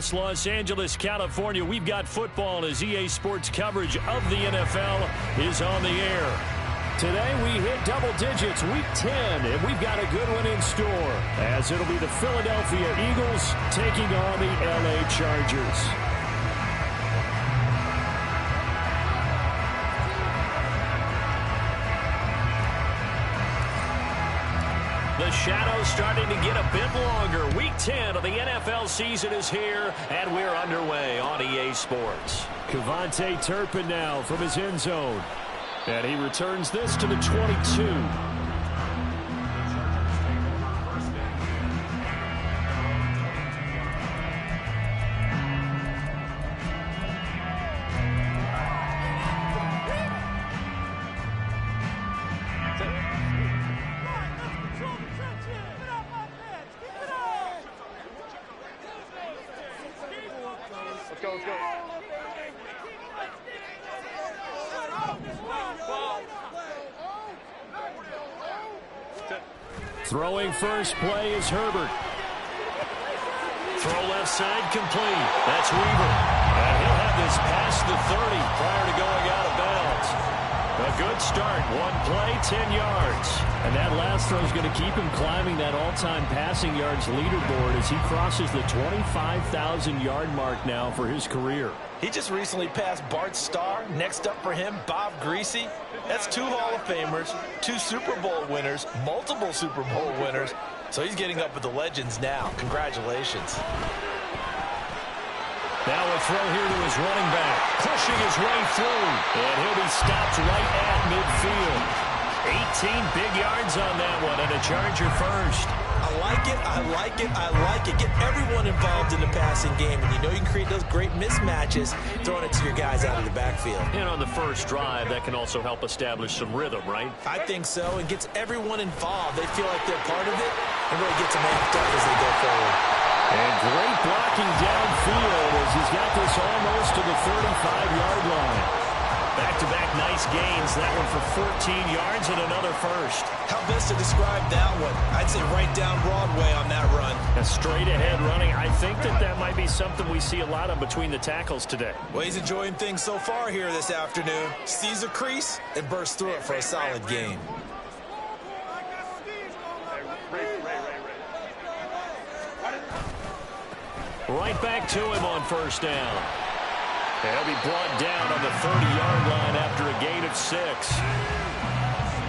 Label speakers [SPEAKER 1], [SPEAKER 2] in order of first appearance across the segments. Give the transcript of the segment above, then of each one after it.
[SPEAKER 1] West Los Angeles, California. We've got football as EA Sports coverage of the NFL is on the air. Today we hit double digits, week 10, and we've got a good one in store, as it'll be the Philadelphia Eagles taking on the LA Chargers. The shadow's starting to get a bit longer. Week 10 of the NFL season is here, and we're underway on EA Sports. KaVontae Turpin now from his end zone. And he returns this to the 22. Throwing first play is Herbert. Throw left side complete. That's Weaver. And he'll have this past the 30 prior to going out of bounds. A good start. One play, 10 yards. And that last throw is going to keep him climbing that all-time passing yards leaderboard as he crosses the 25,000-yard mark now for his career.
[SPEAKER 2] He just recently passed Bart Starr. Next up for him, Bob Greasy. That's 2 Hall of Famers, 2 Super Bowl winners, multiple Super Bowl winners. So he's getting up with the legends now. Congratulations.
[SPEAKER 1] Now a throw here to his running back, pushing his way through, and he'll be stopped right at midfield. 18 big yards on that one, and a Charger first.
[SPEAKER 2] I like it, I like it, I like it. Get everyone involved in the passing game, and you know you can create those great mismatches throwing it to your guys out of the backfield.
[SPEAKER 1] And on the first drive, that can also help establish some rhythm, right?
[SPEAKER 2] I think so, and gets everyone involved. They feel like they're part of it, and really gets them amped up as they go forward.
[SPEAKER 1] And great blocking downfield as he's got this almost to the 35-yard line. Back-to-back nice gains. That one for 14 yards and another first.
[SPEAKER 2] How best to describe that one? I'd say right down Broadway on that run.
[SPEAKER 1] A straight-ahead running. I think that might be something we see a lot of between the tackles today.
[SPEAKER 2] Well, he's enjoying things so far here this afternoon. Sees a crease and bursts through it for a solid gain.
[SPEAKER 1] Right back to him on first down. And he'll be brought down on the 30-yard line after a gain of 6.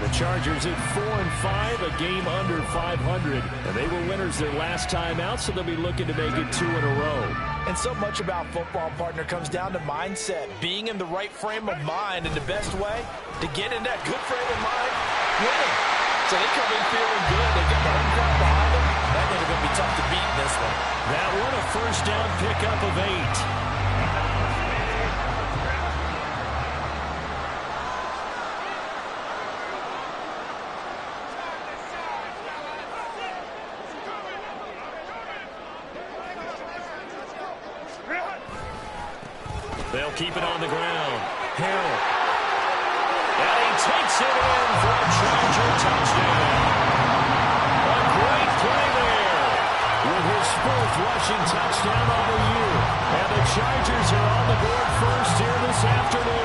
[SPEAKER 1] The Chargers at 4-5, a game under 500. And they were winners their last time out, so they'll be looking to make it 2 in a row.
[SPEAKER 2] And so much about football, partner, comes down to mindset. Being in the right frame of mind, and the best way to get in that good frame of mind, winning. So they come in feeling good. They got the home crowd behind them. That one's going to be tough to beat in this one.
[SPEAKER 1] That one a first down pickup of 8. They'll keep it on the ground. Harrell. And he takes it in for a Charger touchdown. A great play there with his 4th rushing touchdown of the year. And the Chargers are on the board first here this afternoon.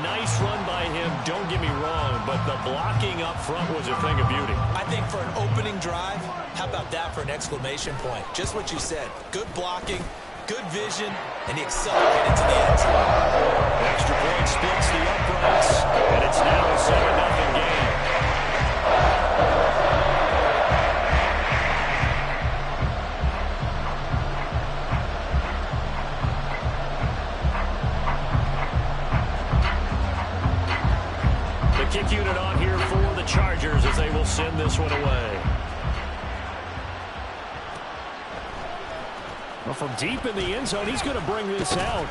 [SPEAKER 1] Nice run by him, don't get me wrong, but the blocking up front was a thing of beauty.
[SPEAKER 2] I think for an opening drive, how about that for an exclamation point? Just what you said. Good blocking, good vision, and he accelerated to the end zone.
[SPEAKER 1] Extra point splits the uprights, and it's now a 7-0 game. Kick unit on here for the Chargers as they will send this one away. Well, from deep in the end zone, he's going to bring this out.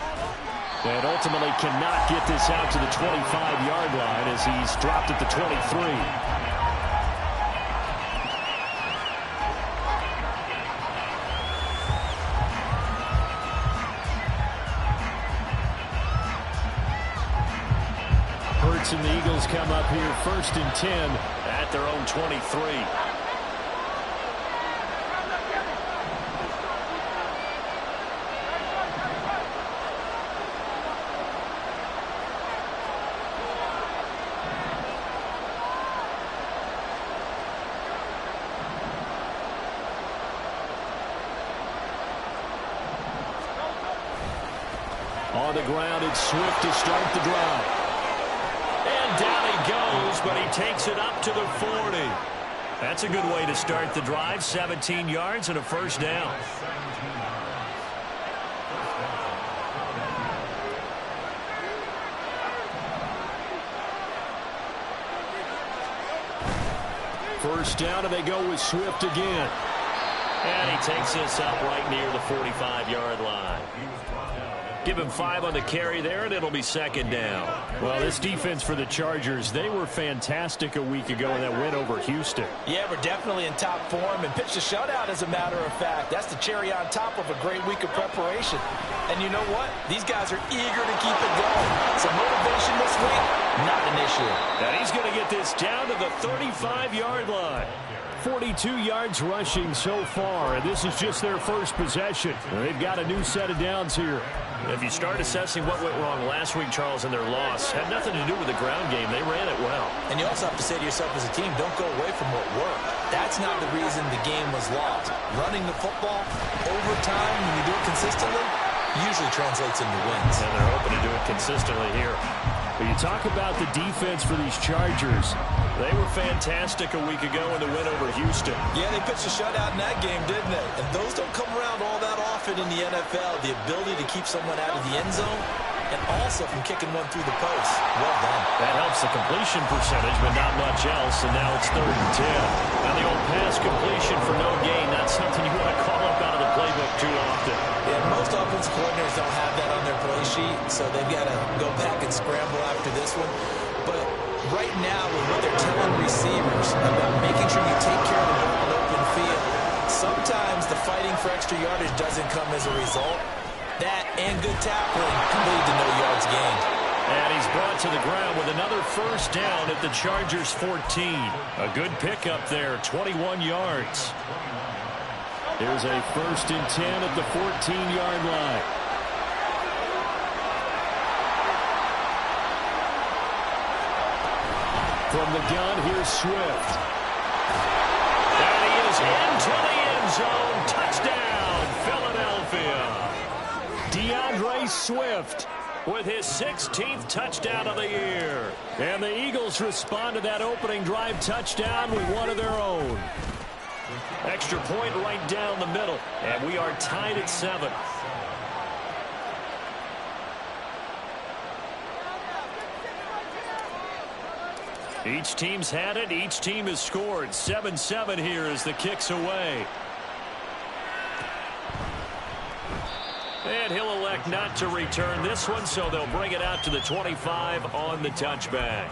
[SPEAKER 1] And ultimately cannot get this out to the 25-yard line as he's dropped at the 23. And the Eagles come up here 1st and 10 at their own 23. On the ground, it's Swift to start the drive. Down he goes, but he takes it up to the 40. That's a good way to start the drive. 17 yards and a first down. First down, and they go with Swift again. And he takes this up right near the 45-yard line. Give him 5 on the carry there, and it'll be 2nd down. Well, this defense for the Chargers, they were fantastic a week ago in that win over Houston.
[SPEAKER 2] Yeah, we're definitely in top form and pitched a shutout, as a matter of fact. That's the cherry on top of a great week of preparation. And you know what? These guys are eager to keep it going. So motivation this week, not an issue.
[SPEAKER 1] And he's going to get this down to the 35-yard line. 42 yards rushing so far, and this is just their first possession. They've got a new set of downs here. If you start assessing what went wrong last week, Charles, in their loss, had nothing to do with the ground game. They ran it well.
[SPEAKER 2] And you also have to say to yourself as a team, don't go away from what worked. That's not the reason the game was lost. Running the football over time, when you do it consistently, usually translates into wins.
[SPEAKER 1] And they're hoping to do it consistently here. But you talk about the defense for these Chargers. They were fantastic a week ago in the win over Houston.
[SPEAKER 2] Yeah, they pitched a shutout in that game, didn't they? And those don't come around all that often in the NFL. The ability to keep someone out of the end zone and also from kicking one through the post. Well done.
[SPEAKER 1] That helps the completion percentage, but not much else. And now it's 3rd and 10. Now the old pass completion for no gain, not something you want to call up out of the playbook too often.
[SPEAKER 2] Yeah, most offensive coordinators don't have that on their play sheet, so they've got to go back and scramble after this one. But right now, with what they're telling receivers about making sure you take care of the ball in open field, sometimes the fighting for extra yardage doesn't come as a result. That and good tackling can lead to no yards gained.
[SPEAKER 1] And he's brought to the ground with another first down at the Chargers 14. A good pickup there, 21 yards. Here's a 1st and 10 at the 14-yard line. From the gun, here's Swift. And he is into the end zone. Touchdown, Philadelphia. DeAndre Swift with his 16th touchdown of the year. And the Eagles respond to that opening drive touchdown with one of their own. Extra point right down the middle. And we are tied at 7. Each team's had it. Each team has scored. 7-7 here as the kick's away. And he'll elect not to return this one, so they'll bring it out to the 25 on the touchback.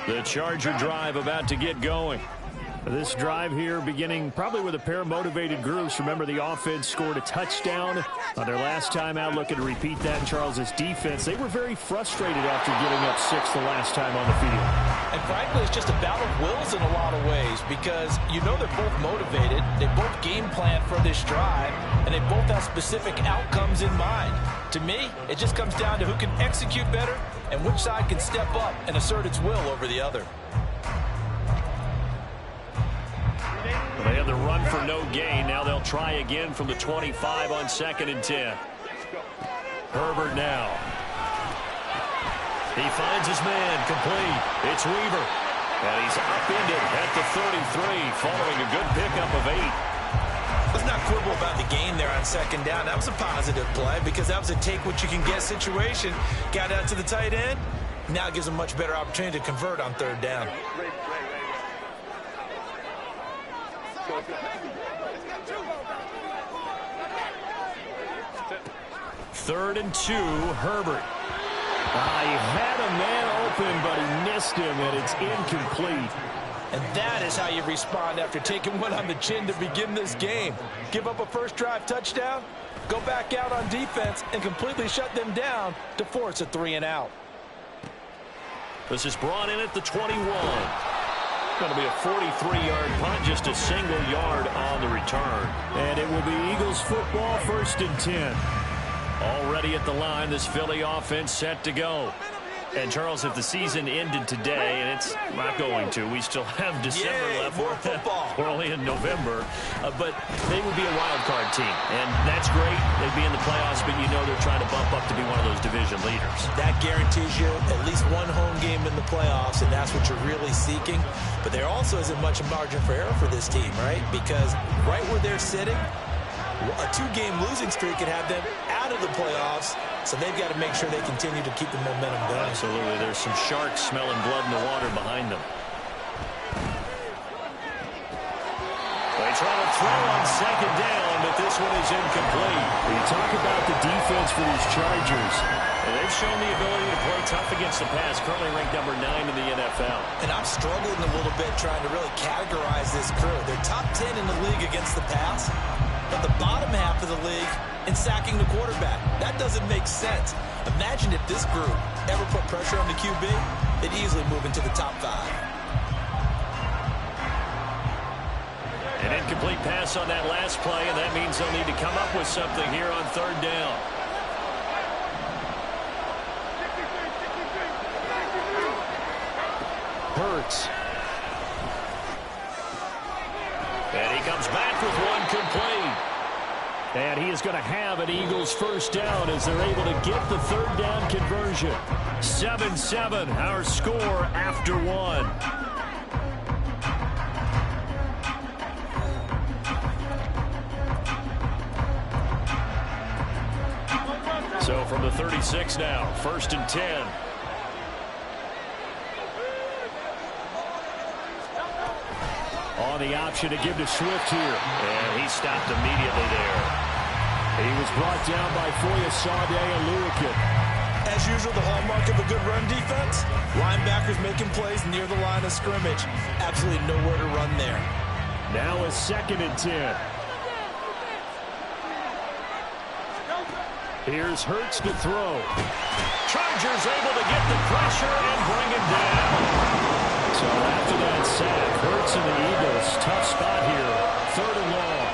[SPEAKER 1] The Charger drive about to get going. This drive here beginning probably with a pair of motivated groups. Remember, the offense scored a touchdown on their last time out. Looking to repeat that in Charles's defense. They were very frustrated after giving up 6 the last time on the field.
[SPEAKER 2] And frankly, it's just a battle of wills in a lot of ways because you know they're both motivated. They both game plan for this drive, and they both have specific outcomes in mind. To me, it just comes down to who can execute better and which side can step up and assert its will over the other.
[SPEAKER 1] They had the run for no gain. Now they'll try again from the 25 on 2nd and 10. Herbert now. He finds his man complete. It's Weaver. And he's upended at the 33 following a good pickup of 8.
[SPEAKER 2] Let's not quibble about the gain there on 2nd down. That was a positive play because that was a take-what-you-can-get situation. Got out to the tight end. Now it gives a much better opportunity to convert on 3rd down.
[SPEAKER 1] Third and 2, Herbert. He had a man open, but he missed him, and it's incomplete.
[SPEAKER 2] And that is how you respond after taking one on the chin to begin this game. Give up a first drive touchdown, go back out on defense, and completely shut them down to force a 3-and-out.
[SPEAKER 1] This is brought in at the 21. Going to be a 43-yard punt, just a single yard on the return. And it will be Eagles football, 1st and 10. Already at the line, this Philly offense set to go. And, Charles, if the season ended today, and it's not going to, we still have December left.
[SPEAKER 2] More football.
[SPEAKER 1] We're only in November. But they would be a wild card team. And that's great. They'd be in the playoffs, but you know they're trying to bump up to be one of those division leaders.
[SPEAKER 2] That guarantees you at least one home game in the playoffs, and that's what you're really seeking. But there also isn't much margin for error for this team, right? Because right where they're sitting, a 2-game losing streak could have them out of the playoffs, so they've got to make sure they continue to keep the momentum going.
[SPEAKER 1] Absolutely. There's some sharks smelling blood in the water behind them. They try to throw on 2nd down, but this one is incomplete. You talk about the defense for these Chargers. And they've shown the ability to play tough against the pass, currently ranked number 9 in the NFL.
[SPEAKER 2] And I'm struggling a little bit trying to really categorize this crew. They're top 10 in the league against the pass, but the bottom half of the league in sacking the quarterback. That doesn't make sense. Imagine if this group ever put pressure on the QB, they'd easily move into the top 5.
[SPEAKER 1] An incomplete pass on that last play, and that means they'll need to come up with something here on 3rd down. Hurts. And he comes back with one complete. And he is going to have an Eagles 1st down as they're able to get the 3rd down conversion. 7-7, our score after 1. So from the 36 now, 1st and 10. On the option to give to Swift here. And he stopped immediately there. He was brought down by Foyesade and Luikin.
[SPEAKER 2] As usual, the hallmark of a good run defense, linebackers making plays near the line of scrimmage. Absolutely nowhere to run there.
[SPEAKER 1] Now a 2nd and 10. Here's Hurts to throw. Chargers able to get the pressure and bring him down. So after that sack, Hurts and the Eagles, tough spot here. 3rd and long.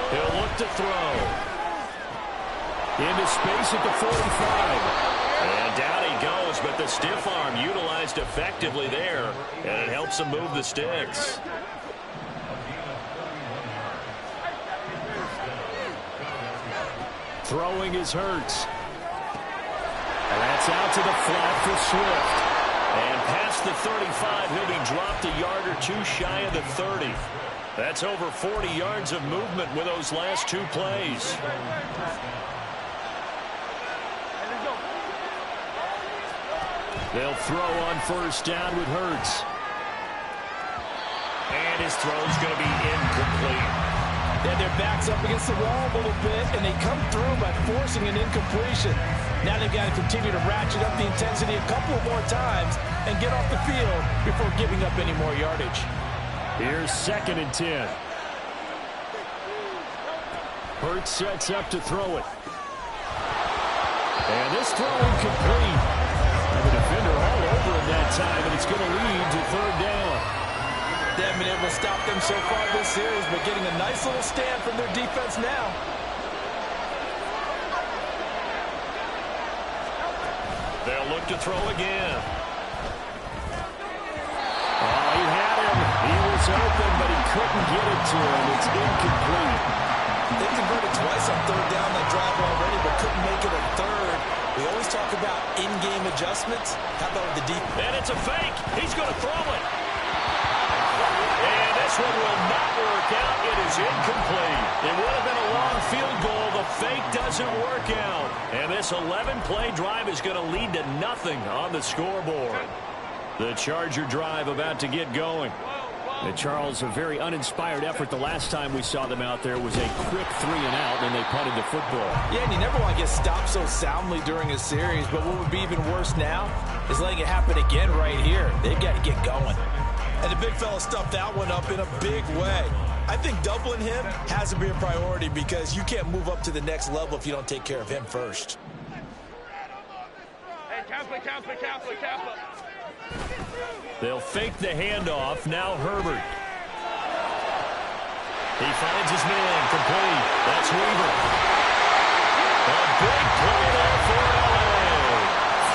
[SPEAKER 1] He'll look to throw. Into space at the 45. And down he goes, but the stiff arm utilized effectively there. And it helps him move the sticks. Throwing is Hurts. And that's out to the flat for Swift. And past the 35, he'll be dropped a yard or 2 shy of the 30. That's over 40 yards of movement with those last 2 plays. They'll throw on 1st down with Hurts. And his throw's going to be incomplete.
[SPEAKER 2] Yeah, their backs up against the wall a little bit, and they come through by forcing an incompletion. Now they've got to continue to ratchet up the intensity a couple more times and get off the field before giving up any more yardage.
[SPEAKER 1] Here's 2nd and 10. Hurts sets up to throw it. And this throw incomplete. And the defender all over him that time, and it's going to lead to 3rd down.
[SPEAKER 2] They haven't been able to stop them so far this series, but getting a nice little stand from their defense now.
[SPEAKER 1] They'll look to throw again. Oh, he had him. He was open, but he couldn't get it to him. It's incomplete.
[SPEAKER 2] They converted twice on 3rd down that drive already, but couldn't make it a 3rd. We always talk about in-game adjustments. How about the deep?
[SPEAKER 1] And it's a fake. He's going to throw it. And this one will not work out. It is incomplete. It would have been a long field goal. The fake doesn't work out. And this 11-play drive is going to lead to nothing on the scoreboard. The Charger drive about to get going. And Charles, a very uninspired effort the last time we saw them out there was a quick 3-and-out, and they punted the football.
[SPEAKER 2] Yeah, and you never want to get stopped so soundly during a series, but what would be even worse now is letting it happen again right here. They've got to get going. And the big fella stuffed that one up in a big way. I think doubling him has to be a priority because you can't move up to the next level if you don't take care of him first.
[SPEAKER 3] Hey, counselor.
[SPEAKER 1] They'll fake the handoff. Now Herbert. He finds his man. Complete. That's Weaver. A big play there for LA.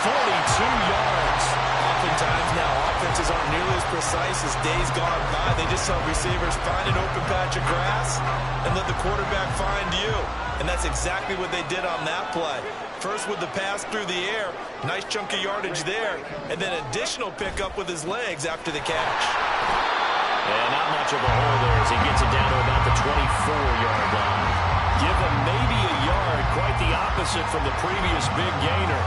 [SPEAKER 1] 42 yards.
[SPEAKER 2] Oftentimes now, offenses aren't nearly as precise as days gone by. They just saw receivers find an open patch of grass and let the quarterback find you. And that's exactly what they did on that play. First with the pass through the air, nice chunk of yardage there, and then additional pickup with his legs after the catch.
[SPEAKER 1] And not much of a hole there as he gets it down to about the 24-yard line. Give him maybe a yard, quite the opposite from the previous big gainer.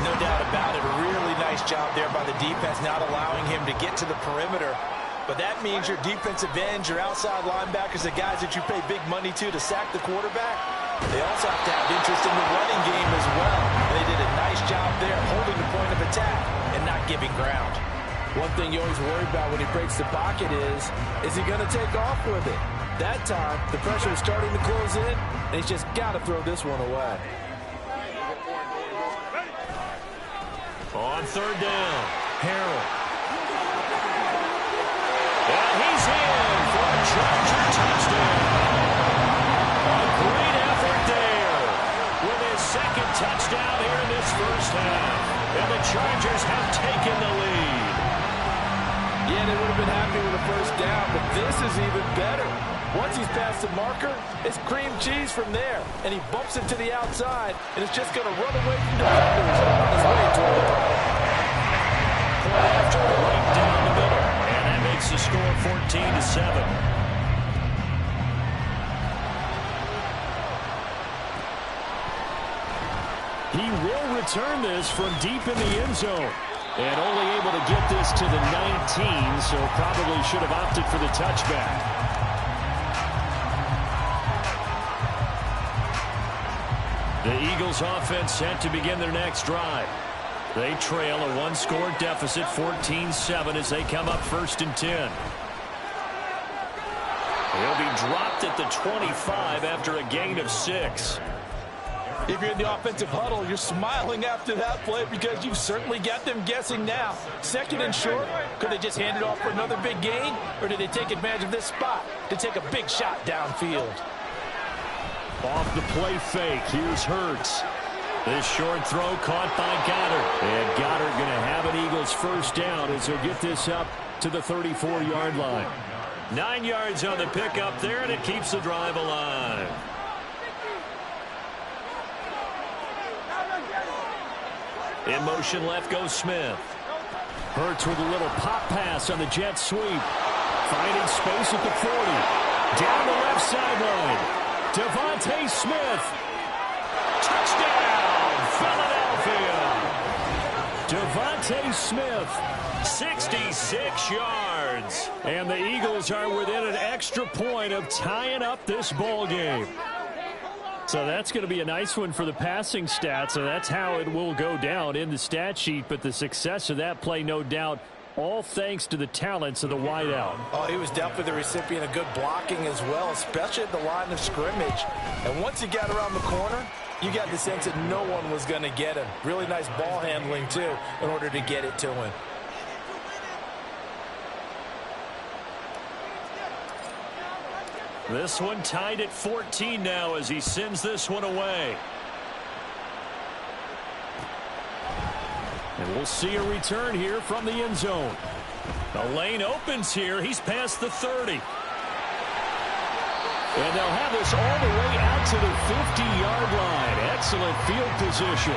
[SPEAKER 2] No doubt about it. A really nice job there by the defense, not allowing him to get to the perimeter. But that means your defensive ends, your outside linebackers, the guys that you pay big money to sack the quarterback, they also have to have interest in the running game as well. And they did a nice job there holding the point of attack and not giving ground. One thing you always worry about when he breaks the pocket is he going to take off with it? That time, the pressure is starting to close in, and he's just got to throw this one away.
[SPEAKER 1] On third down, Harrell. And he's in for a Charger touchdown. A great effort there with his second touchdown here in this first half. And the Chargers have taken the lead.
[SPEAKER 2] Yeah, they would have been happy with the first down, but this is even better. Once he's past the marker, it's cream cheese from there. And he bumps it to the outside, and it's just going to run away from defenders on his way toward the ball.
[SPEAKER 1] Point after right down the middle. And that makes the score 14-7. He will return this from deep in the end zone. And only able to get this to the 19, so probably should have opted for the touchback. The Eagles offense set to begin their next drive. They trail a one-score deficit, 14-7, as they come up 1st and 10. He'll be dropped at the 25 after a gain of 6.
[SPEAKER 2] If you're in the offensive huddle, you're smiling after that play because you've certainly got them guessing now. 2nd and short, could they just hand it off for another big gain? Or did they take advantage of this spot to take a big shot downfield?
[SPEAKER 1] Off the play fake, here's Hurts. This short throw caught by Goddard. And Goddard going to have an Eagles first down as he'll get this up to the 34-yard line. 9 yards on the pickup there, and it keeps the drive alive. In motion left goes Smith. Hurts with a little pop pass on the jet sweep. Finding space at the 40. Down the left sideline. Devontae Smith. Touchdown, Philadelphia. Devontae Smith, 66 yards. And the Eagles are within an extra point of tying up this ball game. So that's going to be a nice one for the passing stats, so that's how it will go down in the stat sheet. But the success of that play, no doubt, all thanks to the talents of the wideout.
[SPEAKER 2] Oh, he was definitely the recipient of good blocking as well, especially at the line of scrimmage. And once he got around the corner, you got the sense that no one was going to get him. Really nice ball handling, too, in order to get it to him.
[SPEAKER 1] This one tied at 14 now as he sends this one away. And we'll see a return here from the end zone. The lane opens here. He's past the 30. And they'll have this all the way out to the 50-yard line. Excellent field position.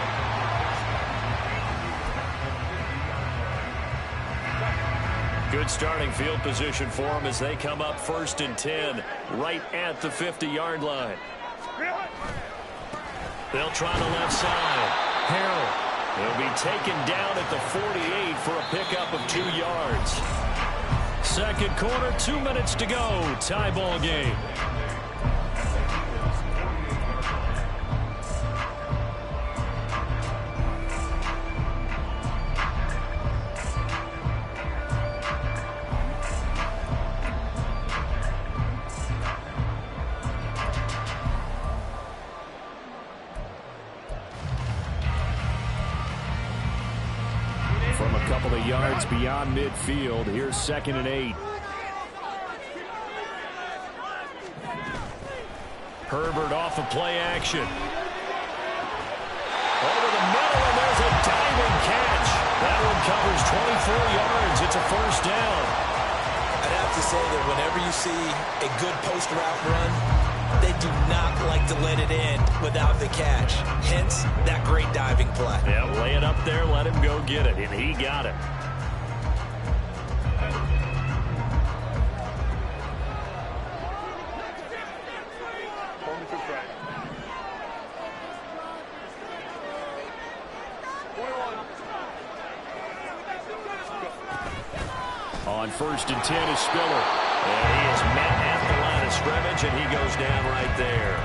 [SPEAKER 1] Good starting field position for them as they come up 1st and 10 right at the 50-yard line. They'll try the left side. Harrell. He'll be taken down at the 48 for a pickup of 2 yards. second quarter, 2 minutes to go. Tie ball game. From a couple of yards beyond midfield, here's 2nd and 8. Herbert off of play action. Over the middle, and there's a diving catch. That one covers 24 yards. It's a first down.
[SPEAKER 2] I'd have to say that whenever you see a good post route run, they do not like to let it end without the catch. Hence, that great diving play.
[SPEAKER 1] Yeah, lay it up there, let him go get it, and he got it. On 1st and 10 is Spiller. And he is met at the line of scrimmage, and he goes down right there.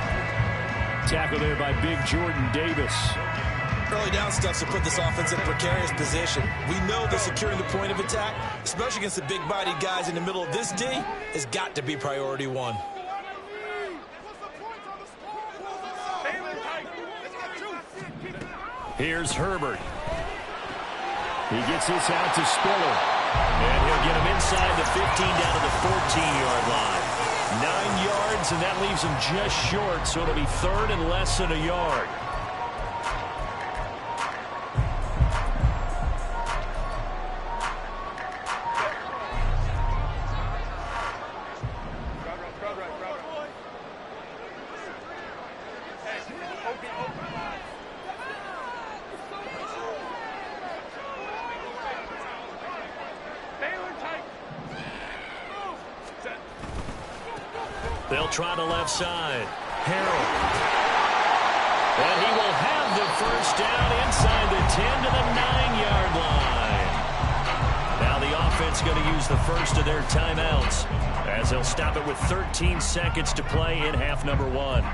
[SPEAKER 1] Tackle there by Big Jordan Davis.
[SPEAKER 2] Early down stuff to put this offense in a precarious position. We know that securing the point of attack, especially against the big-bodied guys in the middle of this D, has got to be priority one.
[SPEAKER 1] Here's Herbert. He gets this out to Spiller. And he'll get him inside the 15 down to the 14-yard line. 9 yards, and that leaves him just short, so it'll be 3rd and less than a yard. They'll try the left side. Harrell. And he will have the first down inside the 10 to the 9-yard line. Now the offense going to use the first of their timeouts as they'll stop it with 13 seconds to play in half number 1.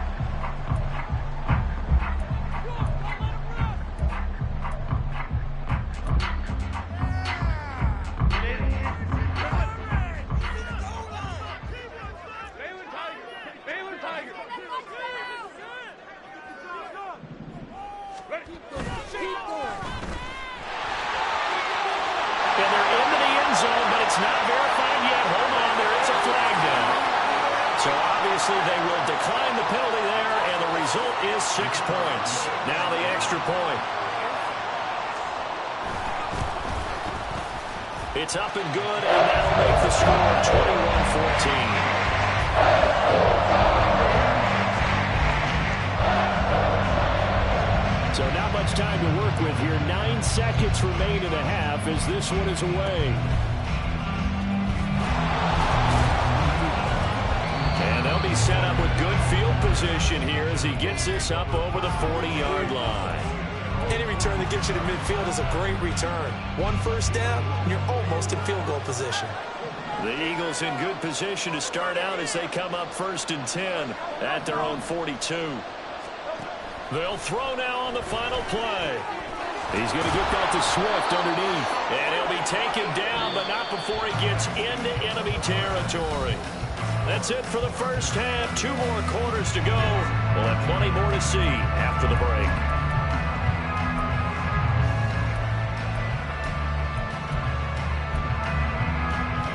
[SPEAKER 1] They will decline the penalty there, and the result is 6 points. Now the extra point. It's up and good, and that'll make the score 21-14. So not much time to work with here. 9 seconds remain in the half as this one is away. And they'll be set up with good field position here as he gets this up over the 40-yard line.
[SPEAKER 2] Any return that gets you to midfield is a great return. 1 first down, and you're almost in field goal position.
[SPEAKER 1] The Eagles in good position to start out as they come up 1st and 10 at their own 42. They'll throw now on the final play. He's going to get that to Swift underneath. And he'll be taken down, but not before he gets into enemy territory. That's it for the first half. 2 more quarters to go. We'll have plenty more to see after the break.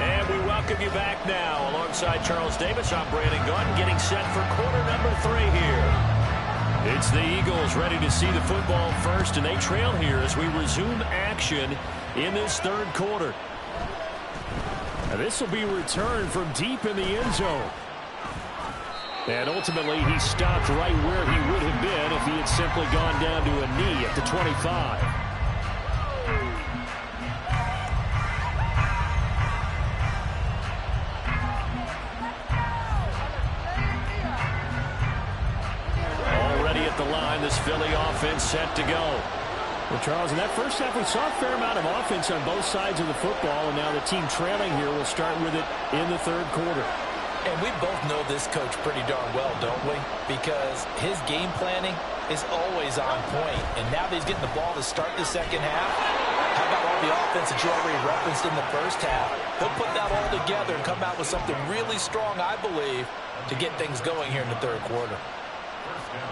[SPEAKER 1] And we welcome you back now. Alongside Charles Davis, I'm Brandon Gaudin, getting set for quarter number 3 here. It's the Eagles ready to see the football first, and they trail here as we resume action in this 3rd quarter. And this will be returned from deep in the end zone. And ultimately, he stopped right where he would have been if he had simply gone down to a knee at the 25. Already at the line, this Philly offense set to go. Well, Charles, in that first half, we saw a fair amount of offense on both sides of the football, and now the team trailing here will start with it in the third quarter.
[SPEAKER 2] And we both know this coach pretty darn well, don't we? Because his game planning is always on point. And now that he's getting the ball to start the second half, how about all the offense that you already referenced in the first half? He'll put that all together and come out with something really strong, I believe, to get things going here in the third quarter.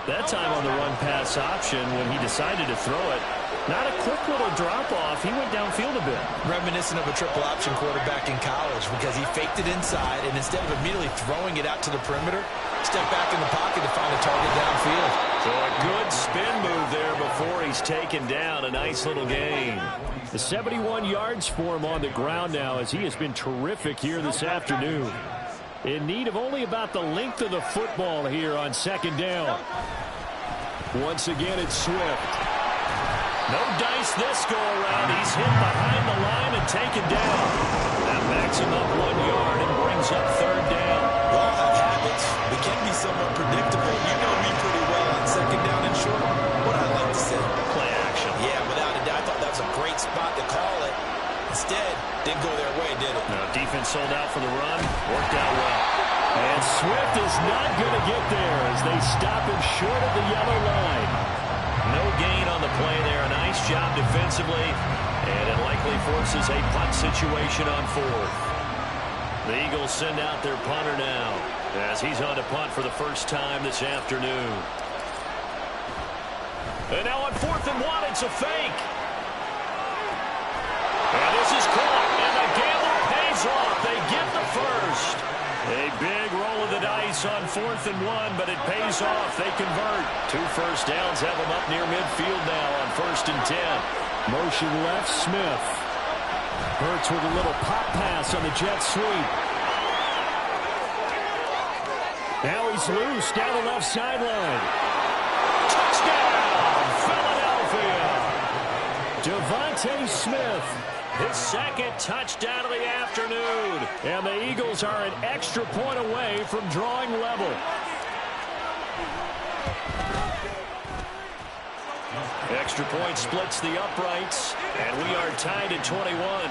[SPEAKER 1] That time on the run-pass option when he decided to throw it. Not a quick little drop-off. He went downfield a bit.
[SPEAKER 2] Reminiscent of a triple-option quarterback in college because he faked it inside, and instead of immediately throwing it out to the perimeter, stepped back in the pocket to find a target downfield.
[SPEAKER 1] So a good spin move there before he's taken down. A nice little gain. The 71 yards for him on the ground now as he has been terrific here this afternoon. In need of only about the length of the football here on second down. Once again, it's Swift. No dice this go-around. He's hit behind the line and taken down. That backs him up 1 yard and brings up third down.
[SPEAKER 2] We all have habits. We can be somewhat predictable. You know me pretty well on second down and short. What I like to say?
[SPEAKER 1] Play action.
[SPEAKER 2] Yeah, without a doubt. I thought that was a great spot to call it. Instead, didn't go their way, did it?
[SPEAKER 1] No, defense sold out for the run. Worked out well. And Swift is not going to get there as they stop him short of the yellow line. No gain on the play there. A nice job defensively. And it likely forces a punt situation on fourth. The Eagles send out their punter now as he's on to punt for the first time this afternoon. And now on 4th and 1, it's a fake. And this is caught, and the gamble pays off. They get the first. A big roll of the dice on 4th and 1, but it pays off. They convert. 2 first downs have them up near midfield now on 1st and 10. Motion left, Smith. Hurts with a little pop pass on the jet sweep. Now he's loose down the left sideline. Touchdown, Philadelphia. Devontae Smith. His second touchdown of the afternoon. And the Eagles are an extra point away from drawing level. Extra point splits the uprights, and we are tied at 21.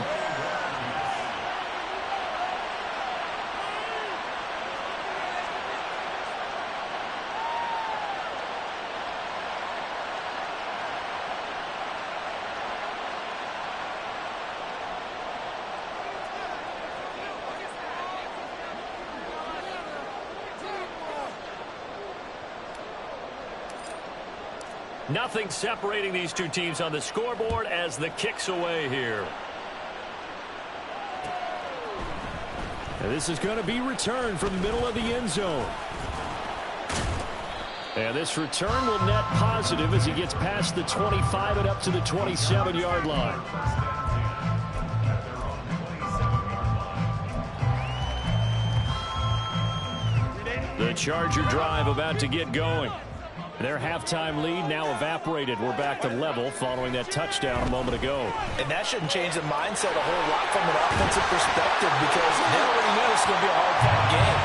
[SPEAKER 1] Nothing separating these two teams on the scoreboard as the kick's away here. And this is going to be returned from the middle of the end zone. And this return will net positive as he gets past the 25 and up to the 27-yard line. The Charger drive about to get going. Their halftime lead now evaporated. We're back to level following that touchdown a moment ago.
[SPEAKER 2] And that shouldn't change the mindset a whole lot from an offensive perspective because they already knew this was going to be a hard-fought game.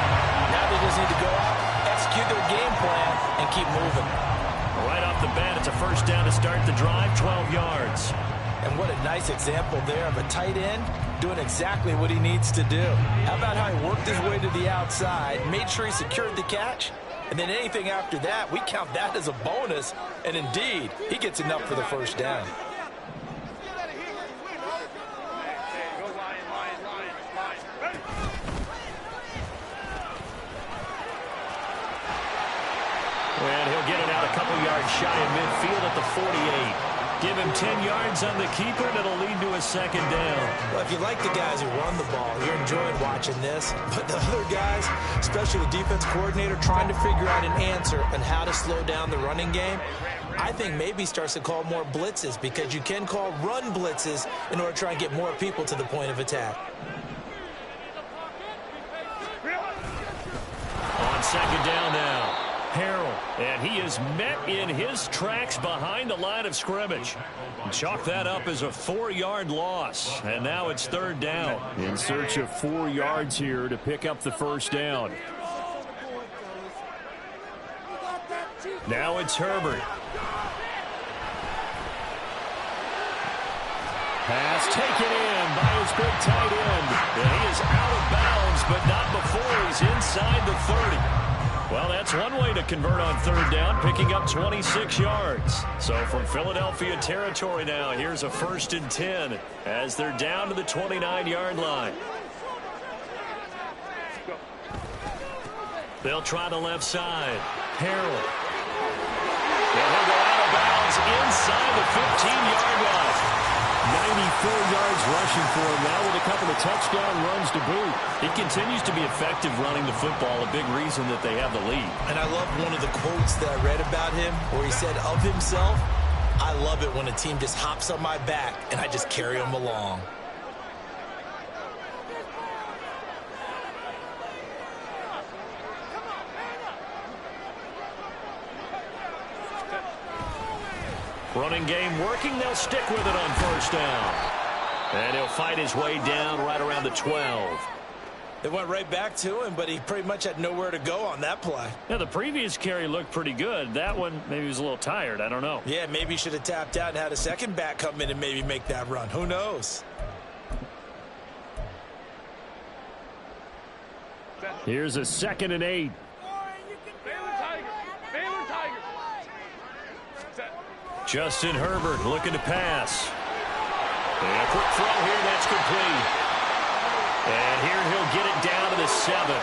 [SPEAKER 2] Now they just need to go out, execute their game plan, and keep moving.
[SPEAKER 1] Right off the bat, it's a first down to start the drive, 12 yards.
[SPEAKER 2] And what a nice example there of a tight end doing exactly what he needs to do. How about how he worked his way to the outside, made sure he secured the catch, and then anything after that, we count that as a bonus. And indeed, he gets enough for the first down.
[SPEAKER 1] And he'll get it out a couple yards shy of midfield at the 48. Give him 10 yards on the keeper, and it'll lead to a second down.
[SPEAKER 2] Well, if you like the guys who run the ball, you're enjoying watching this. But the other guys, especially the defense coordinator, trying to figure out an answer on how to slow down the running game, I think maybe starts to call more blitzes because you can call run blitzes in order to try and get more people to the point of attack.
[SPEAKER 1] On second down now. Harrell, and he is met in his tracks behind the line of scrimmage. Chalk that up as a 4-yard loss, and now it's third down. In search of 4 yards here to pick up the first down. Now it's Herbert. Pass taken in by his big tight end. And he is out of bounds, but not before he's inside the 30. Well, that's one way to convert on third down, picking up 26 yards. So from Philadelphia territory now, here's a 1st and 10 as they're down to the 29-yard line. They'll try the left side. Harrell. And he'll go out of bounds inside the 15-yard line. 94 yards rushing for him now with a couple of touchdown runs to boot. He continues to be effective running the football, a big reason that they have the lead.
[SPEAKER 2] And I love one of the quotes that I read about him where he said of himself, "I love it when a team just hops on my back and I just carry them along."
[SPEAKER 1] Running game working. They'll stick with it on 1st down. And he'll fight his way down right around the 12.
[SPEAKER 2] They went right back to him, but he pretty much had nowhere to go on that play.
[SPEAKER 1] Yeah, the previous carry looked pretty good. That one, maybe he was a little tired. I don't know.
[SPEAKER 2] Yeah, maybe he should have tapped out and had a second back come in and maybe make that run. Who knows?
[SPEAKER 1] Here's a 2nd and 8. Justin Herbert looking to pass. And a quick throw here, that's complete. And here he'll get it down to the 7.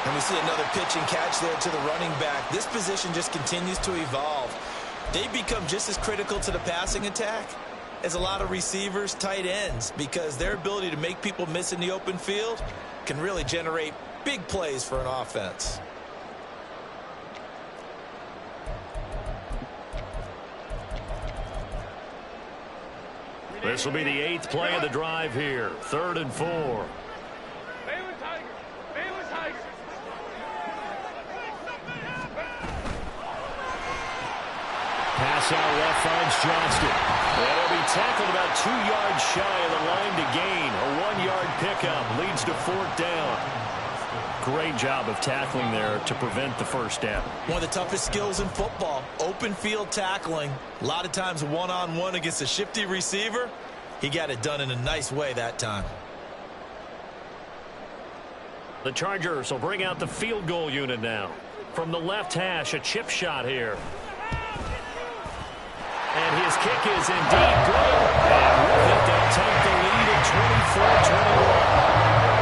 [SPEAKER 2] And we see another pitch and catch there to the running back. This position just continues to evolve. They become just as critical to the passing attack as a lot of receivers, tight ends, because their ability to make people miss in the open field can really generate big plays for an offense.
[SPEAKER 1] This will be the 8th play of the drive here. 3rd and 4. Pass out left finds Johnston. And he'll be tackled about 2 yards shy of the line to gain. A 1-yard pickup leads to 4th down. Great job of tackling there to prevent the 1st down.
[SPEAKER 2] One of the toughest skills in football, open field tackling. A lot of times one-on-one against a shifty receiver. He got it done in a nice way that time.
[SPEAKER 1] The Chargers will bring out the field goal unit now. From the left hash, a chip shot here. And his kick is indeed good. And with it, they'll take the lead at 24-21.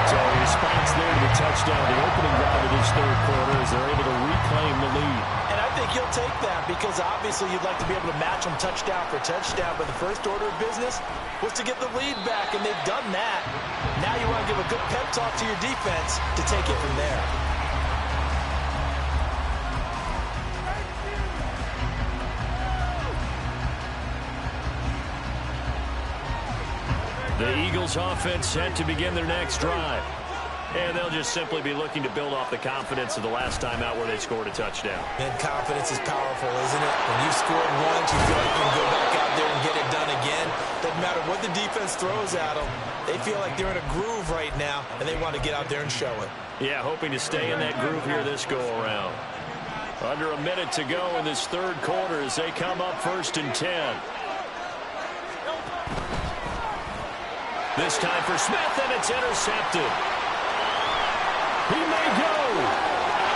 [SPEAKER 1] So a response there to the touchdown, the opening drive of this 3rd quarter, as they're able to reclaim the lead.
[SPEAKER 2] And I think he'll take that because obviously you'd like to be able to match them touchdown for touchdown, but the first order of business was to get the lead back, and they've done that. Now you want to give a good pep talk to your defense to take it from there.
[SPEAKER 1] The Eagles offense set to begin their next drive. And they'll just simply be looking to build off the confidence of the last time out where they scored a touchdown.
[SPEAKER 2] And confidence is powerful, isn't it? When you've scored once, you feel like you can go back out there and get it done again. Doesn't matter what the defense throws at them. They feel like they're in a groove right now, and they want to get out there and show it.
[SPEAKER 1] Yeah, hoping to stay in that groove here this go-around. Under a minute to go in this 3rd quarter as they come up 1st and 10. This time for Smith, and it's intercepted. He may go.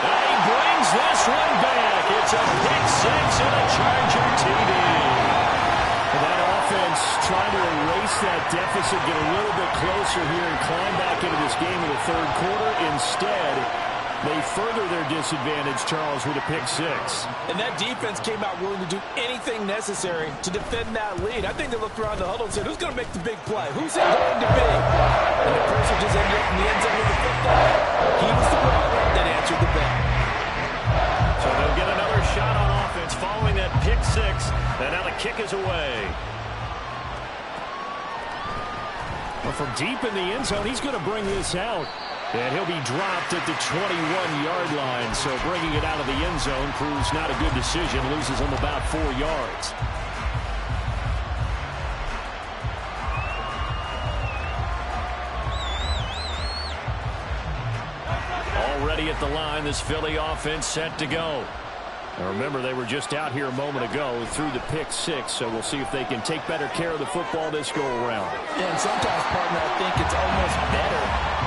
[SPEAKER 1] And he brings this one back. It's a pick 6 and a Charger TD. And that offense trying to erase that deficit, get a little bit closer here and climb back into this game in the 3rd quarter. Instead, they further their disadvantage, Charles, with a pick 6.
[SPEAKER 2] And that defense came out willing to do anything necessary to defend that lead. I think they looked around the huddle and said, who's going to make the big play? Who's it going to be? And the person just ended up in the end zone with the football. He was the one that answered the bell.
[SPEAKER 1] So they'll get another shot on offense following that pick 6. And now the kick is away. Well, from deep in the end zone, he's going to bring this out. And he'll be dropped at the 21-yard line. So bringing it out of the end zone proves not a good decision. Loses him about 4 yards. Already at the line, this Philly offense set to go. Now remember, they were just out here a moment ago through the pick six, so we'll see if they can take better care of the football this go-around.
[SPEAKER 2] Yeah, and sometimes, partner, I think it's almost better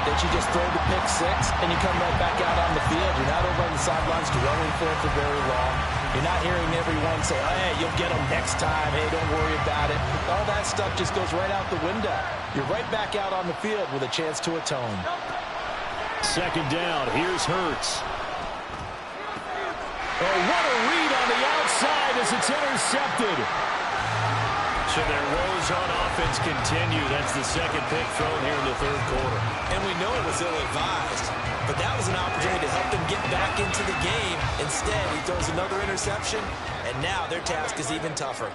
[SPEAKER 2] that you just throw the pick six and you come right back out on the field. You're not over on the sidelines dwelling for it for very long. You're not hearing everyone say, oh, hey, you'll get them next time. Hey, don't worry about it. All that stuff just goes right out the window. You're right back out on the field with a chance to atone.
[SPEAKER 1] Second down. Here's Hurts. Oh, what a read on the outside as it's intercepted. So their woes on offense continue. That's the second pick thrown here in the third quarter.
[SPEAKER 2] And we know it was ill-advised, but that was an opportunity to help them get back into the game. Instead, he throws another interception, and now their task is even tougher.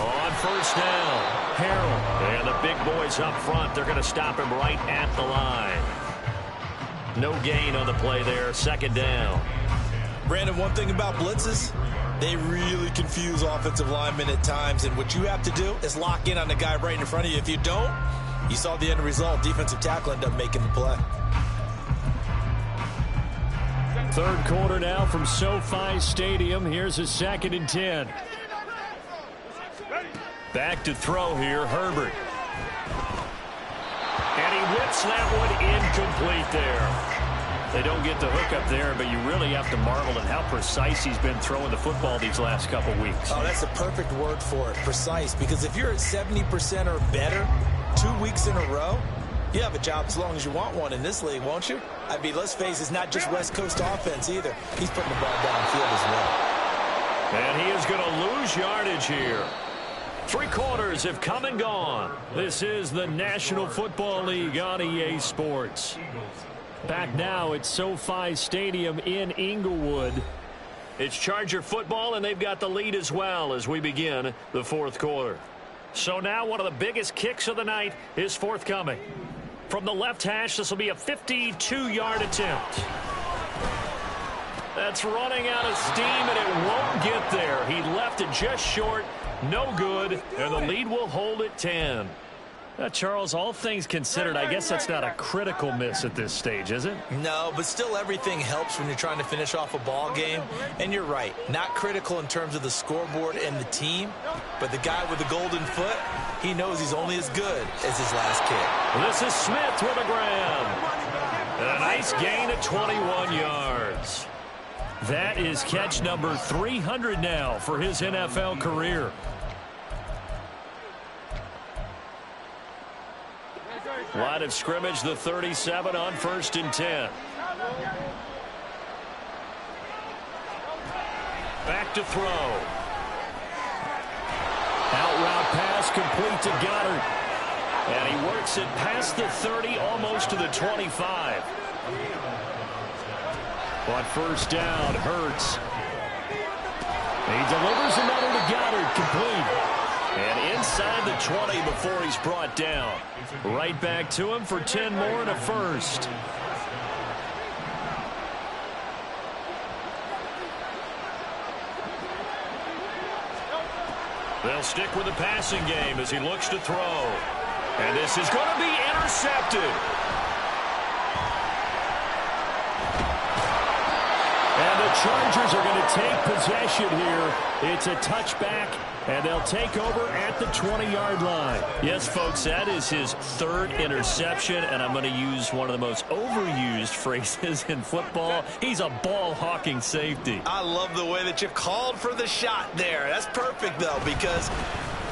[SPEAKER 1] On first down, Harrell. And the big boys up front, they're going to stop him right at the line. No gain on the play there. Second down.
[SPEAKER 2] Brandon, one thing about blitzes, they really confuse offensive linemen at times, and what you have to do is lock in on the guy right in front of you. If you don't, you saw the end result. Defensive tackle ended up making the play.
[SPEAKER 1] Third quarter now from SoFi Stadium. Here's a 2nd and 10. Back to throw here, Herbert. And he whips that one incomplete there. They don't get the hook up there, but you really have to marvel at how precise he's been throwing the football these last couple weeks.
[SPEAKER 2] Oh, that's the perfect word for it, precise. Because if you're at 70% or better 2 weeks in a row, you have a job as long as you want one in this league, won't you? I mean, let's face it, it's not just West Coast offense either. He's putting the ball downfield as well.
[SPEAKER 1] And he is going to lose yardage here. 3 quarters have come and gone. This is the National Football League on EA Sports. Back now at SoFi Stadium in Inglewood. It's Charger football, and they've got the lead as well as we begin the 4th quarter. So now one of the biggest kicks of the night is forthcoming. From the left hash, this will be a 52-yard attempt. That's running out of steam, and it won't get there. He left it just short. No good, and the lead will hold at 10. Charles, all things considered, I guess that's not a critical miss at this stage, is it?
[SPEAKER 2] No, but still everything helps when you're trying to finish off a ball game. And you're right, not critical in terms of the scoreboard and the team, but the guy with the golden foot, he knows he's only as good as his last kick.
[SPEAKER 1] This is Smith with a grab. A nice gain of 21 yards. That is catch number 300 now for his NFL career. Line of scrimmage, the 37 on 1st and 10. Back to throw. Out route pass complete to Goddard. And he works it past the 30, almost to the 25. On first down, Hurts. He delivers another to Goddard, complete. And inside the 20 before he's brought down. Right back to him for 10 more and a first. They'll stick with the passing game as he looks to throw. And this is going to be intercepted. And the Chargers are going to take possession here. It's a touchback, and they'll take over at the 20-yard line. Yes, folks, that is his 3rd interception, and I'm going to use one of the most overused phrases in football. He's a ball-hawking safety.
[SPEAKER 2] I love the way that you called for the shot there. That's perfect, though, because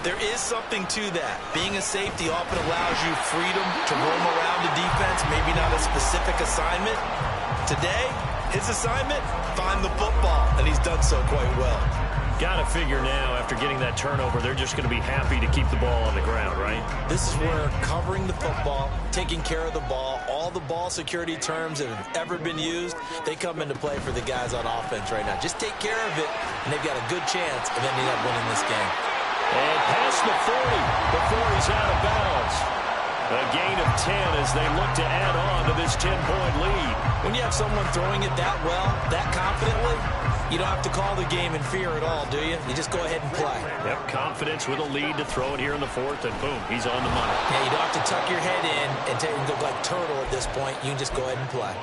[SPEAKER 2] there is something to that. Being a safety often allows you freedom to roam around the defense, maybe not a specific assignment. Today, his assignment, find the football, and he's done so quite well.
[SPEAKER 1] Got to figure now, after getting that turnover, they're just going to be happy to keep the ball on the ground, right?
[SPEAKER 2] This is where covering the football, taking care of the ball, all the ball security terms that have ever been used, they come into play for the guys on offense right now. Just take care of it, and they've got a good chance of ending up winning this game.
[SPEAKER 1] And past the 40 before he's out of bounds. A gain of 10 as they look to add on to this 10-point lead.
[SPEAKER 2] When you have someone throwing it that well, that confidently, you don't have to call the game in fear at all, do you? You just go ahead and play.
[SPEAKER 1] Yep, confidence with a lead to throw it here in the fourth, and boom, he's on the money.
[SPEAKER 2] Yeah, you don't have to tuck your head in and go like turtle at this point. You can just go ahead and play.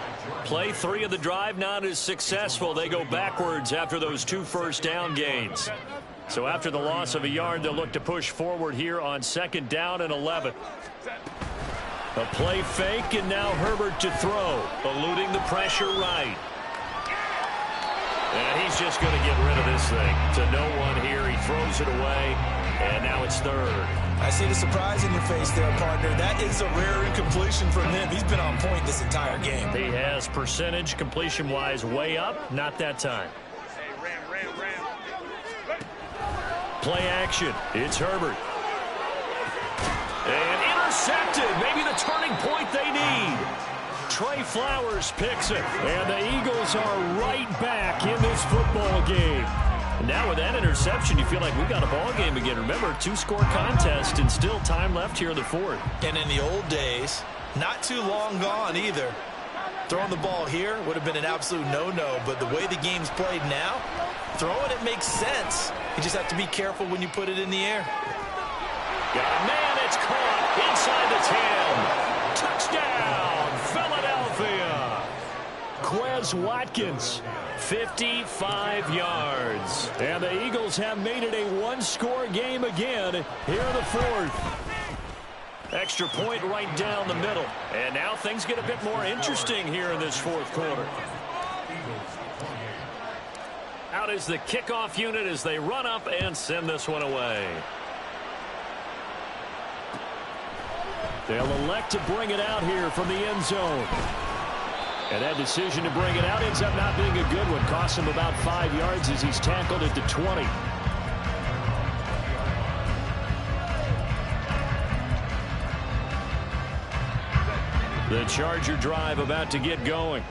[SPEAKER 1] Play 3 of the drive not as successful. They go backwards after those 2 first down gains. So after the loss of a yard, they'll look to push forward here on 2nd down and 11. A play fake, and now Herbert to throw, eluding the pressure right. And he's just going to get rid of this thing to no one here. He throws it away, and now it's 3rd.
[SPEAKER 2] I see the surprise in your face there, partner. That is a rare incompletion from him. He's been on point this entire game.
[SPEAKER 1] He has percentage completion-wise way up, not that time. Play action. It's Herbert. And intercepted. Maybe the turning point they need. Trey Flowers picks it. And the Eagles are right back in this football game. And now with that interception, you feel like we've got a ball game again. Remember, 2-score contest and still time left here in the fourth.
[SPEAKER 2] And in the old days, not too long gone either. Throwing the ball here would have been an absolute no-no. But the way the game's played now, throwing it makes sense. You just have to be careful when you put it in the air.
[SPEAKER 1] Got a man, it's caught inside the 10. Touchdown, Philadelphia. Quez Watkins, 55 yards. And the Eagles have made it a 1-score game again here in the fourth. Extra point right down the middle. And now things get a bit more interesting here in this fourth quarter. Out is the kickoff unit as they run up and send this one away. They'll elect to bring it out here from the end zone. And that decision to bring it out ends up not being a good one. Costs him about 5 yards as he's tackled at the 20. The Charger drive about to get going.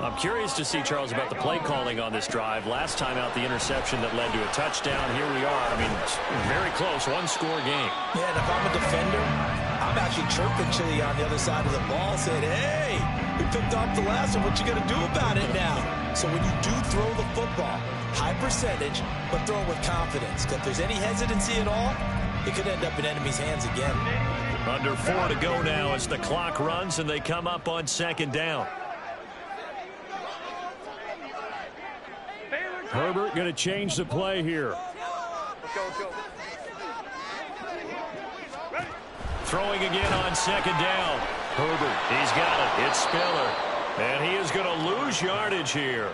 [SPEAKER 1] I'm curious to see, Charles, about the play calling on this drive. Last time out, the interception that led to a touchdown. Here we are. I mean, very close, 1-score game.
[SPEAKER 2] Yeah, and if I'm a defender, I'm actually chirping to you on the other side of the ball, saying, hey, we picked off the last one. What you going to do about it now? So when you do throw the football, high percentage, but throw it with confidence. Because if there's any hesitancy at all, it could end up in enemy's hands again.
[SPEAKER 1] Under 4 to go now as the clock runs and they come up on 2nd down. Herbert going to change the play here. Throwing again on 2nd down. Herbert, he's got it. It's Spiller. And he is going to lose yardage here.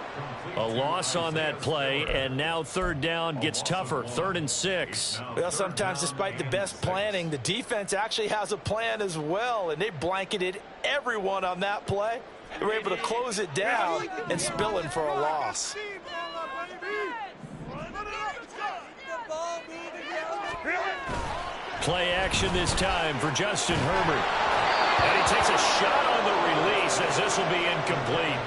[SPEAKER 1] A loss on that play, and now 3rd down gets tougher. 3rd and 6.
[SPEAKER 2] Well, sometimes despite the best planning, the defense actually has a plan as well, and they blanketed everyone on that play. They were able to close it down and Spilling for a loss.
[SPEAKER 1] Play action this time for Justin Herbert. And he takes a shot on the release as this will be incomplete.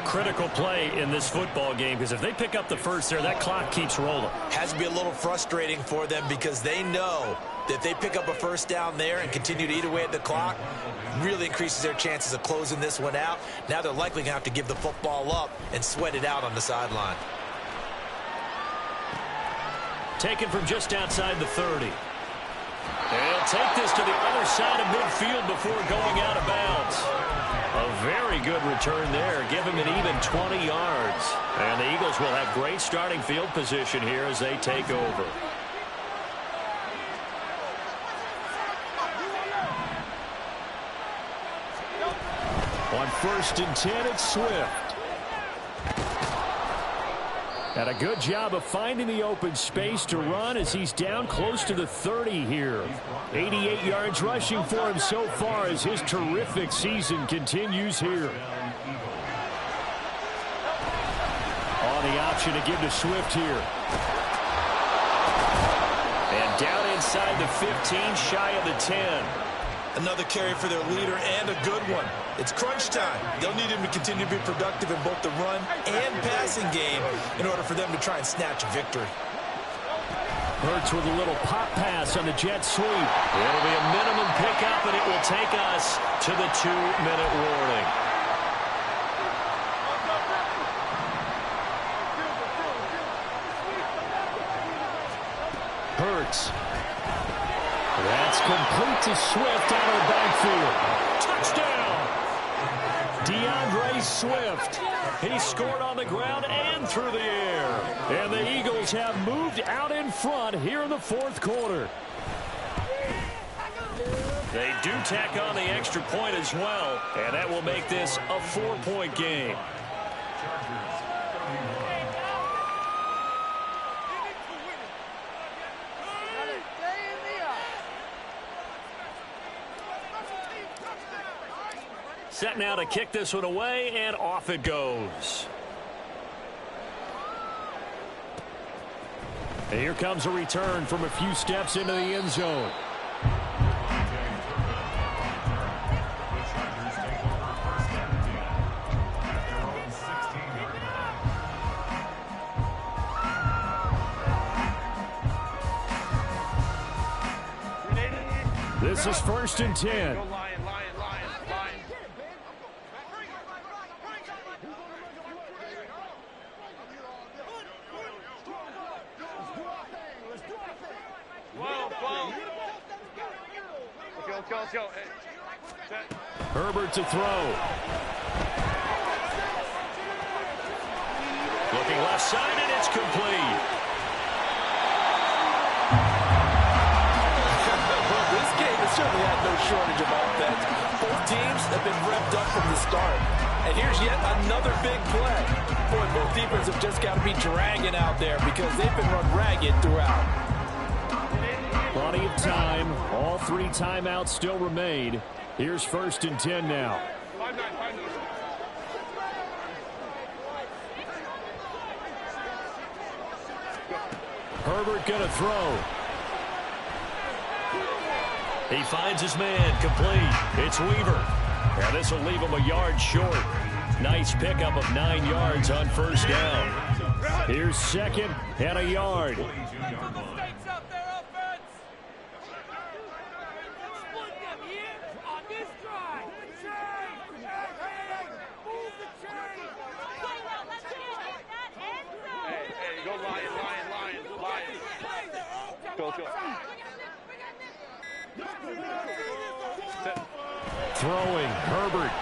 [SPEAKER 1] Critical play in this football game because if they pick up the first there, that clock keeps rolling.
[SPEAKER 2] Has to be a little frustrating for them because they know that if they pick up a first down there and continue to eat away at the clock, really increases their chances of closing this one out. Now they're likely going to have to give the football up and sweat it out on the sideline.
[SPEAKER 1] Taken from just outside the 30. They'll take this to the other side of midfield before going out of bounds. A very good return there. Give him an even 20 yards. And the Eagles will have great starting field position here as they take over. On 1st and 10, it's Swift. And a good job of finding the open space to run as he's down close to the 30 here. 88 yards rushing for him so far as his terrific season continues here. On the option to give to Swift here. And down inside the 15, shy of the 10.
[SPEAKER 2] Another carry for their leader and a good one. It's crunch time. They'll need him to continue to be productive in both the run and passing game in order for them to try and snatch a victory.
[SPEAKER 1] Hurts with a little pop pass on the jet sweep. It'll be a minimum pickup, and it will take us to the 2-minute warning. Hurts. That's complete to Swift out of the backfield. Touchdown! DeAndre Swift. He scored on the ground and through the air. And the Eagles have moved out in front here in the fourth quarter. They do tack on the extra point as well, and that will make this a 4-point game. Set now to kick this one away, and off it goes. And here comes a return from a few steps into the end zone. This is 1st and 10.
[SPEAKER 3] Let's go.
[SPEAKER 1] Herbert to throw. Looking left side, and it's complete.
[SPEAKER 2] Well, this game has certainly had no shortage of offense. Both teams have been revved up from the start. And here's yet another big play. Boy, both defenses have just got to be dragging out there because they've been run ragged throughout.
[SPEAKER 1] Plenty of time. All 3 timeouts still remain. Here's 1st and 10 now.
[SPEAKER 3] 5-9.
[SPEAKER 1] Herbert gonna throw. He finds his man, complete. It's Weaver. Now this will leave him a yard short. Nice pickup of 9 yards on 1st down. Here's 2nd and a yard. Throwing, Herbert.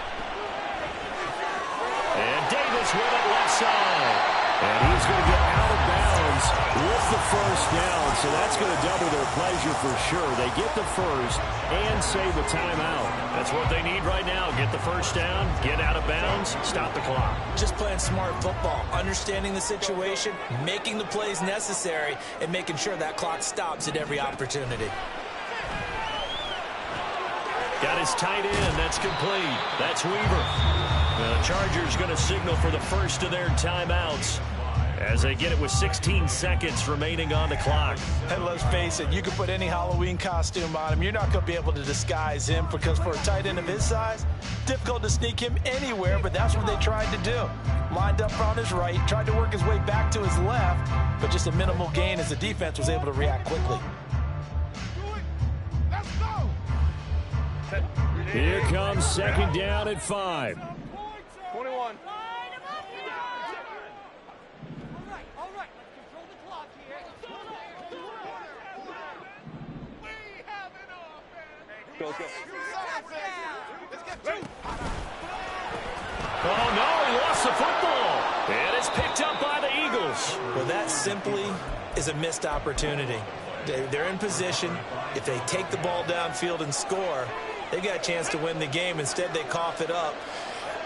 [SPEAKER 1] And Davis with it left side. And he's going to get out of bounds with the 1st down. So that's going to double their pleasure for sure. They get the 1st and save a timeout. That's what they need right now. Get the 1st down, get out of bounds, stop the clock.
[SPEAKER 2] Just playing smart football, understanding the situation, making the plays necessary, and making sure that clock stops at every opportunity.
[SPEAKER 1] Got his tight end. That's complete. That's Weaver. The Chargers going to signal for the first of their timeouts as they get it with 16 seconds remaining on the clock.
[SPEAKER 2] And let's face it, you can put any Halloween costume on him. You're not going to be able to disguise him because for a tight end of his size, difficult to sneak him anywhere, but that's what they tried to do. Lined up on his right, tried to work his way back to his left, but just a minimal gain as the defense was able to react quickly.
[SPEAKER 1] Here comes 2nd down at 5.
[SPEAKER 3] 21. Go.
[SPEAKER 1] Oh, no, he lost the football. And it's picked up by the Eagles.
[SPEAKER 2] Well, that simply is a missed opportunity. They're in position. If they take the ball downfield and score, they got a chance to win the game. Instead, they cough it up.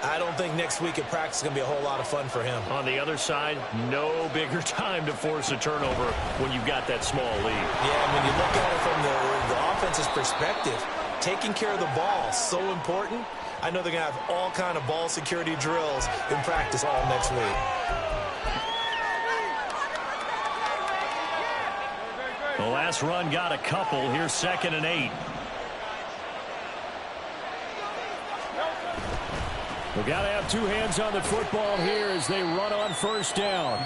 [SPEAKER 2] I don't think next week at practice is going to be a whole lot of fun for him.
[SPEAKER 1] On the other side, no bigger time to force a turnover when you've got that small lead.
[SPEAKER 2] Yeah, when you look at it from the offense's perspective, taking care of the ball is so important. I know they're going to have all kind of ball security drills in practice all next week.
[SPEAKER 1] The last run got a couple. Here's 2nd and 8. We've got to have 2 hands on the football here as they run on 1st down.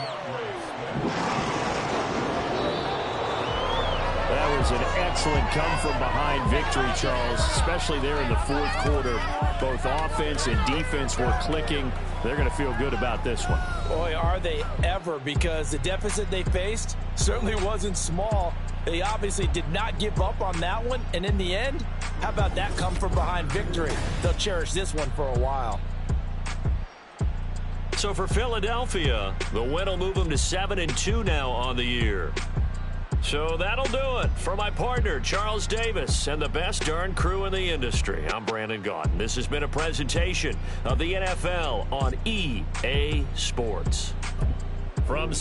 [SPEAKER 1] That was an excellent come-from-behind victory, Charles, especially there in the fourth quarter. Both offense and defense were clicking. They're going to feel good about this one.
[SPEAKER 2] Boy, are they ever, because the deficit they faced certainly wasn't small. They obviously did not give up on that one, and in the end, how about that come-from-behind victory? They'll cherish this one for a while.
[SPEAKER 1] So for Philadelphia, the win will move them to 7-2 now on the year. So that'll do it for my partner, Charles Davis, and the best darn crew in the industry. I'm Brandon Gaudin. This has been a presentation of the NFL on EA Sports. From